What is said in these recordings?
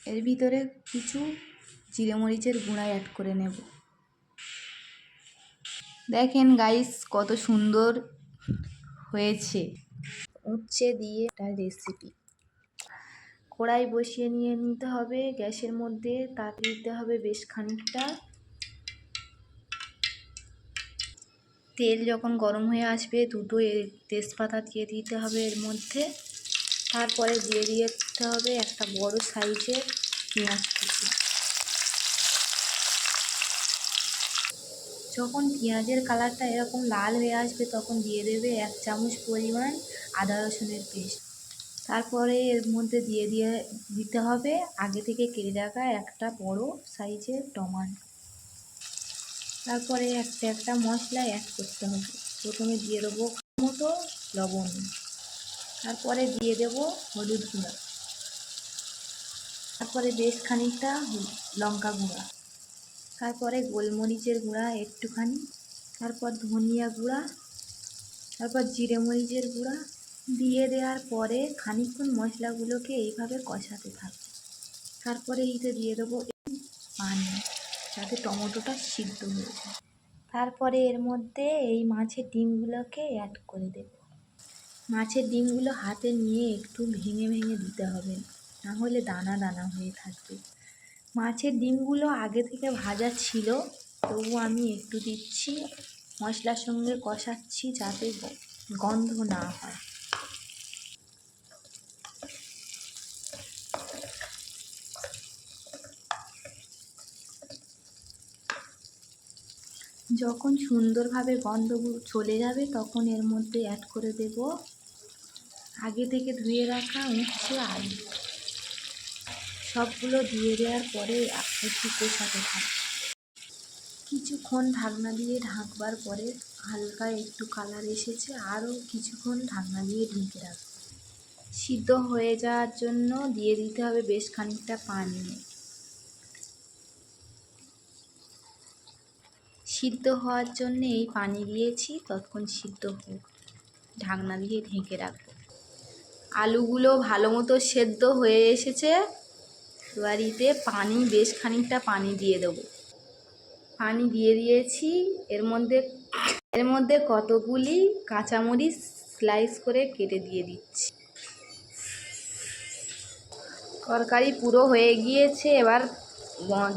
এর ভিতরে কিছু জিরে মরিচের গুঁড়া অ্যাড করে নেব। দেখেন গাইস কত সুন্দর হয়েছে। উচ্ছে দিয়ে একটা রেসিপি। কড়াই বসিয়ে নিতে হবে গ্যাসের মধ্যে, তাতে দিতে হবে বেশ খানিকটা তেল। যখন গরম হয়ে আসবে দুটো তেজপাতা দিয়ে দিতে হবে এর মধ্যে। তারপরে দিয়ে দিতে হবে একটা বড় সাইজের পেঁয়াজ কুচি। যখন পেঁয়াজের কালারটা এরকম লাল হয়ে আসবে তখন দিয়ে দেবে 1 চামচ পরিমাণ আদা রসুনের পেস্ট। তারপরে এর মধ্যে দিতে হবে আগে থেকে কেটে রাখা একটা বড় সাইজের টমেটো। তারপরে একটা মশলা অ্যাড করতে হবে। প্রথমে দিয়ে দেবো মতো লবণ, তারপরে দিয়ে দেব হলুদ গুঁড়া, তারপরে বেশ খানিকটা লঙ্কা গুঁড়া, তারপরে গোলমরিচের গুঁড়া একটুখানি, তারপর ধনিয়া গুঁড়া, তারপর জিরে মরিচের গুঁড়া দিয়ে দেওয়ার পরে খানিকক্ষণ মশলাগুলোকে এইভাবে কষাতে থাকবে। তারপরে এইতে দিয়ে দেবো পানি, যাতে টমেটোটা সিদ্ধ হয়ে যায়। তারপরে এর মধ্যে এই মাছের ডিমগুলোকে অ্যাড করে দেব। মাছের ডিমগুলো হাতে নিয়ে একটু ভেঙে ভেঙে দিতে হবে, না হলে দানা দানা হয়ে থাকবে। মাছের ডিমগুলো আগে থেকে ভাজা ছিল, তবু আমি একটু দিচ্ছি। মশলার সঙ্গে কষাচ্ছি যাতে গন্ধ না হয়। যখন সুন্দরভাবে গন্ধ চলে যাবে তখন এর মধ্যে অ্যাড করে দেব আগে থেকে ধুয়ে রাখা উচ্ছে আলু। সবগুলো দিয়ে দেওয়ার পরে একটু কষাতে থাকবে। কিছুক্ষণ ঢাকনা দিয়ে ঢাকবার পরে হালকা একটু কালার এসেছে, আরও কিছুক্ষণ ঢাকনা দিয়ে ঢেকে রাখবে। সিদ্ধ হয়ে যাওয়ার জন্য দিয়ে দিতে হবে বেশ খানিকটা পানি। সিদ্ধ হওয়ার জন্য এই পানি দিয়েছি, ততক্ষণ সিদ্ধ হোক। ঢাকনা দিয়ে ঢেকে রাখবো। আলুগুলো ভালো মতো সেদ্ধ হয়ে এসেছে। এবার পানি বেশ খানিকটা পানি দিয়ে দেবো। পানি দিয়ে দিয়েছি। এর মধ্যে কতগুলি কাঁচামরিচ স্লাইস করে কেটে দিয়ে দিচ্ছি। তরকারি পুরো হয়ে গিয়েছে, এবার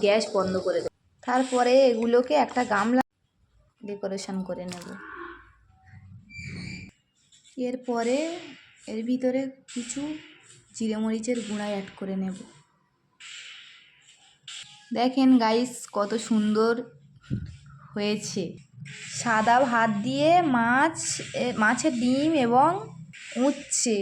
গ্যাস বন্ধ করে দেব। তারপরে এগুলোকে একটা গামলা ডেকোরেশন করে নেব। এরপরে এর ভিতরে কিছু জিরে মরিচের গুঁড়া অ্যাড করে নেব। দেখেন গাইস কত সুন্দর হয়েছে। সাদা ভাত দিয়ে মাছের ডিম এবং উচ্ছে